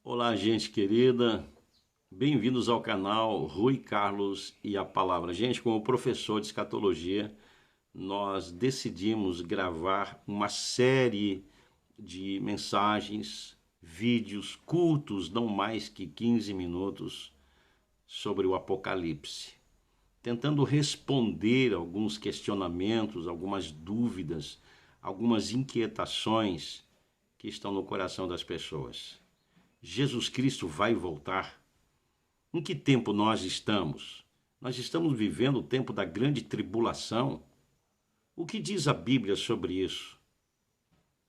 Olá, gente querida, bem-vindos ao canal Rui Carlos e a Palavra. Gente, como professor de escatologia, nós decidimos gravar uma série de mensagens, vídeos curtos, não mais que 15 minutos, sobre o Apocalipse, tentando responder alguns questionamentos, algumas dúvidas, algumas inquietações que estão no coração das pessoas. Jesus Cristo vai voltar? Em que tempo nós estamos? Nós estamos vivendo o tempo da grande tribulação? O que diz a Bíblia sobre isso?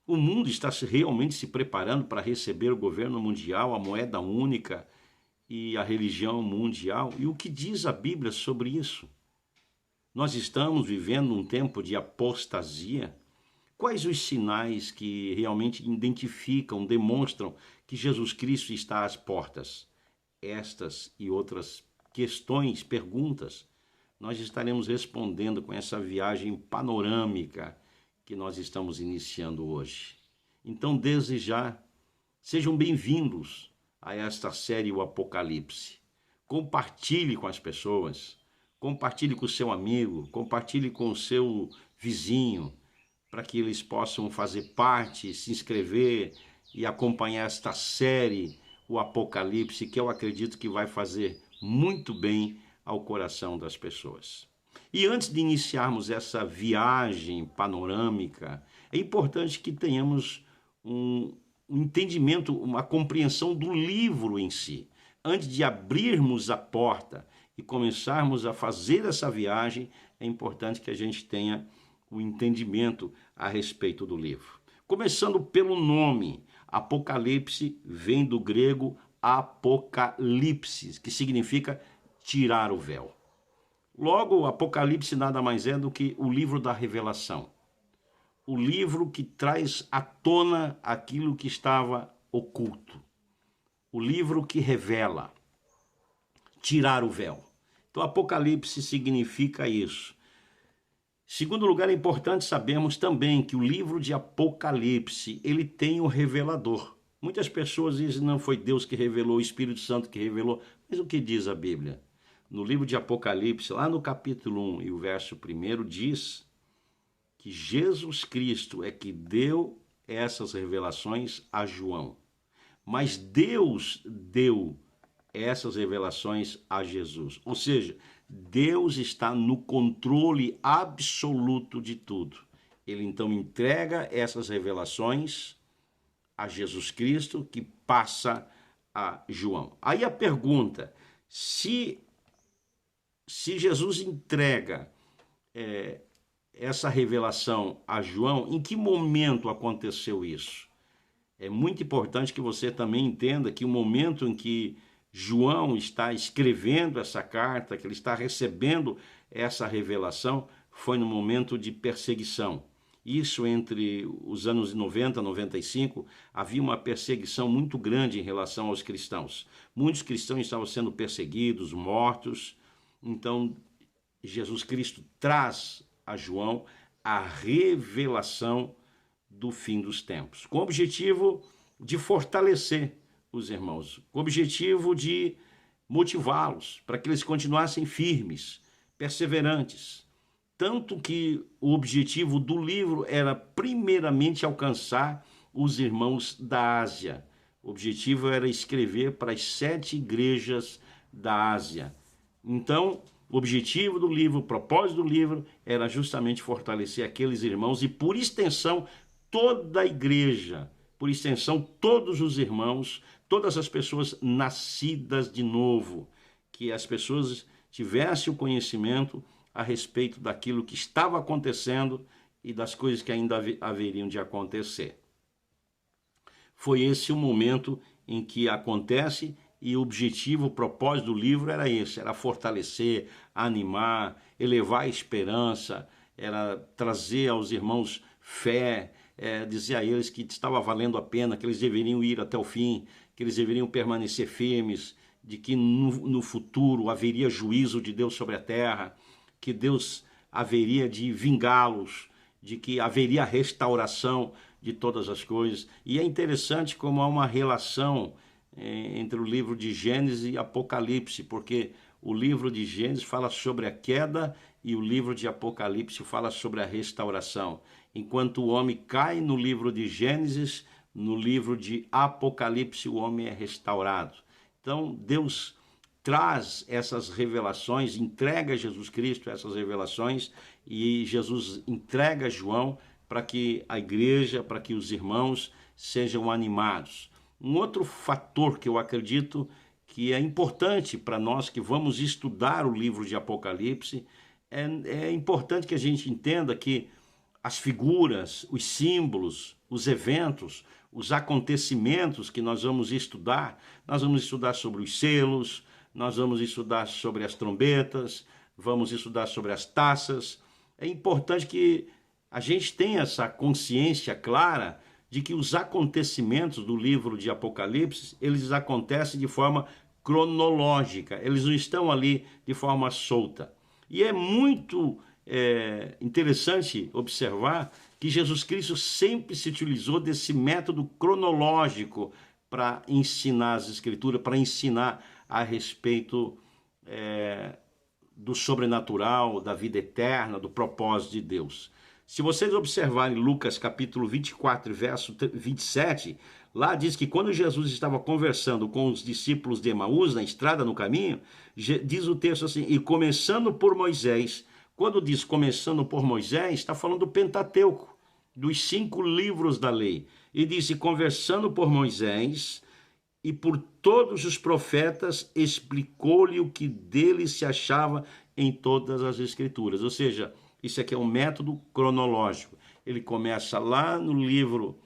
O mundo está realmente se preparando para receber o governo mundial, a moeda única e a religião mundial? E o que diz a Bíblia sobre isso? Nós estamos vivendo um tempo de apostasia? Quais os sinais que realmente identificam, demonstram que Jesus Cristo está às portas? Estas e outras questões, perguntas, nós estaremos respondendo com essa viagem panorâmica que nós estamos iniciando hoje. Então, desde já, sejam bem-vindos a esta série O Apocalipse. Compartilhe com as pessoas, compartilhe com o seu amigo, compartilhe com o seu vizinho, para que eles possam fazer parte, se inscrever e acompanhar esta série, o Apocalipse, que eu acredito que vai fazer muito bem ao coração das pessoas. E antes de iniciarmos essa viagem panorâmica, é importante que tenhamos um entendimento, uma compreensão do livro em si. Antes de abrirmos a porta e começarmos a fazer essa viagem, é importante que a gente tenha o entendimento a respeito do livro. Começando pelo nome, Apocalipse vem do grego apocalipsis, que significa tirar o véu. Logo, o Apocalipse nada mais é do que o livro da revelação. O livro que traz à tona aquilo que estava oculto. O livro que revela, tirar o véu. Então, Apocalipse significa isso. Segundo lugar, é importante sabermos também que o livro de Apocalipse, ele tem o revelador. Muitas pessoas dizem, não foi Deus que revelou, o Espírito Santo que revelou. Mas o que diz a Bíblia? No livro de Apocalipse, lá no capítulo 1 e o verso 1, diz que Jesus Cristo é que deu essas revelações a João. Mas Deus deu essas revelações a Jesus. Ou seja, Deus está no controle absoluto de tudo. Ele então entrega essas revelações a Jesus Cristo, que passa a João. Aí a pergunta, se Jesus entrega essa revelação a João, em que momento aconteceu isso? É muito importante que você também entenda que o momento em que João está escrevendo essa carta, que ele está recebendo essa revelação, foi no momento de perseguição. Isso entre os anos 90 e 95, havia uma perseguição muito grande em relação aos cristãos. Muitos cristãos estavam sendo perseguidos, mortos. Então, Jesus Cristo traz a João a revelação do fim dos tempos, com o objetivo de fortalecer os irmãos, com o objetivo de motivá-los para que eles continuassem firmes, perseverantes. Tanto que o objetivo do livro era primeiramente alcançar os irmãos da Ásia. O objetivo era escrever para as 7 igrejas da Ásia. Então, o objetivo do livro, o propósito do livro, era justamente fortalecer aqueles irmãos e, por extensão, toda a igreja, por extensão, todos os irmãos, todas as pessoas nascidas de novo, que as pessoas tivessem o conhecimento a respeito daquilo que estava acontecendo e das coisas que ainda haveriam de acontecer. Foi esse o momento em que acontece e o objetivo, o propósito do livro era esse, era fortalecer, animar, elevar a esperança, era trazer aos irmãos fé, dizer a eles que estava valendo a pena, que eles deveriam ir até o fim, que eles deveriam permanecer firmes, de que no futuro haveria juízo de Deus sobre a terra, que Deus haveria de vingá-los, de que haveria restauração de todas as coisas. E é interessante como há uma relação entre o livro de Gênesis e Apocalipse, porque o livro de Gênesis fala sobre a queda e o livro de Apocalipse fala sobre a restauração. Enquanto o homem cai no livro de Gênesis, no livro de Apocalipse o homem é restaurado. Então Deus traz essas revelações, entrega a Jesus Cristo essas revelações, e Jesus entrega a João para que a igreja, para que os irmãos sejam animados. Um outro fator que eu acredito que é importante para nós que vamos estudar o livro de Apocalipse, é importante que a gente entenda que as figuras, os símbolos, os eventos, os acontecimentos que nós vamos estudar sobre os selos, nós vamos estudar sobre as trombetas, vamos estudar sobre as taças. É importante que a gente tenha essa consciência clara de que os acontecimentos do livro de Apocalipse, eles acontecem de forma cronológica, eles não estão ali de forma solta. E é muito interessante observar que Jesus Cristo sempre se utilizou desse método cronológico para ensinar as Escrituras, para ensinar a respeito do sobrenatural, da vida eterna, do propósito de Deus. Se vocês observarem Lucas capítulo 24, verso 27, lá diz que quando Jesus estava conversando com os discípulos de Emaús, na estrada, no caminho, diz o texto assim, e começando por Moisés. Quando diz começando por Moisés, está falando do Pentateuco, dos 5 livros da lei. E disse, conversando por Moisés e por todos os profetas, explicou-lhe o que dele se achava em todas as Escrituras. Ou seja, isso aqui é um método cronológico. Ele começa lá no livro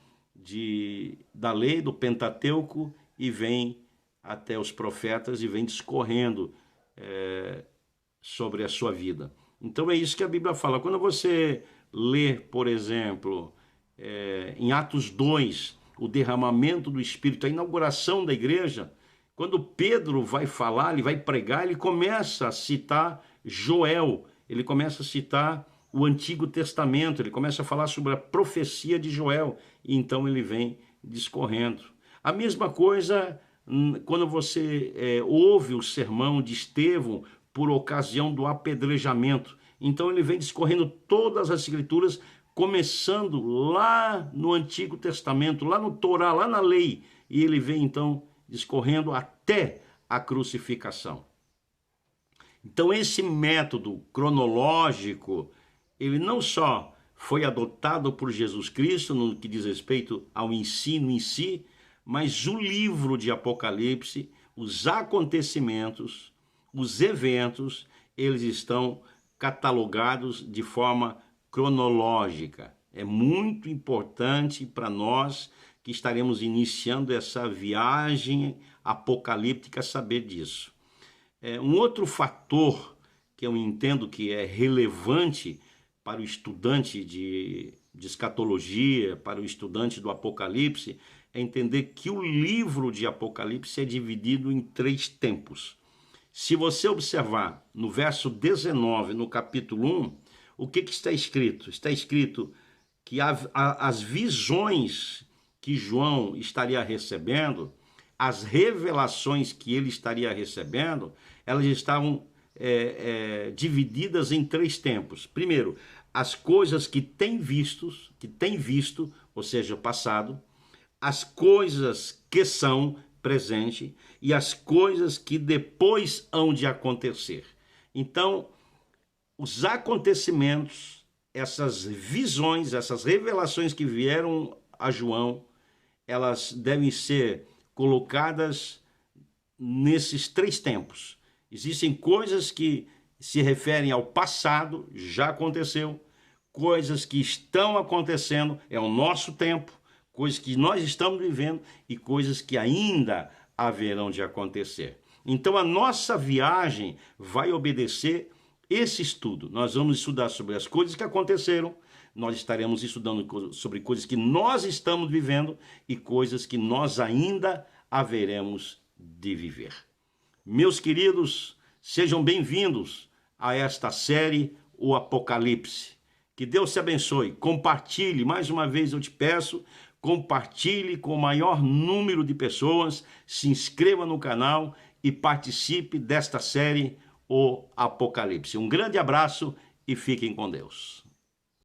da lei, do Pentateuco, e vem até os profetas e vem discorrendo sobre a sua vida. Então é isso que a Bíblia fala. Quando você lê, por exemplo, em Atos 2, o derramamento do Espírito, a inauguração da igreja, quando Pedro vai falar, ele vai pregar, ele começa a citar Joel, ele começa a citar o Antigo Testamento, ele começa a falar sobre a profecia de Joel, e então ele vem discorrendo. A mesma coisa quando você ouve o sermão de Estevão por ocasião do apedrejamento. Então ele vem discorrendo todas as Escrituras, começando lá no Antigo Testamento, lá no Torá, lá na lei, e ele vem então discorrendo até a crucificação. Então esse método cronológico, ele não só foi adotado por Jesus Cristo no que diz respeito ao ensino em si, mas o livro de Apocalipse, os acontecimentos, os eventos, eles estão catalogados de forma cronológica. É muito importante para nós que estaremos iniciando essa viagem apocalíptica saber disso. Um outro fator que eu entendo que é relevante para o estudante de escatologia, para o estudante do Apocalipse, é entender que o livro de Apocalipse é dividido em 3 tempos. Se você observar no verso 19, no capítulo 1, o que está escrito? Está escrito que as visões que João estaria recebendo, as revelações que ele estaria recebendo, elas estavam divididas em 3 tempos. Primeiro, as coisas que tem visto, ou seja, o passado, as coisas que são presente e as coisas que depois hão de acontecer. Então, os acontecimentos, essas visões, essas revelações que vieram a João, elas devem ser colocadas nesses 3 tempos. Existem coisas que se referem ao passado, já aconteceu, coisas que estão acontecendo, é o nosso tempo, coisas que nós estamos vivendo e coisas que ainda haverão de acontecer. Então a nossa viagem vai obedecer esse estudo. Nós vamos estudar sobre as coisas que aconteceram, nós estaremos estudando sobre coisas que nós estamos vivendo e coisas que nós ainda haveremos de viver. Meus queridos, sejam bem-vindos a esta série, o Apocalipse. Que Deus te abençoe. Compartilhe, mais uma vez eu te peço, compartilhe com o maior número de pessoas, se inscreva no canal e participe desta série O Apocalipse. Um grande abraço e fiquem com Deus.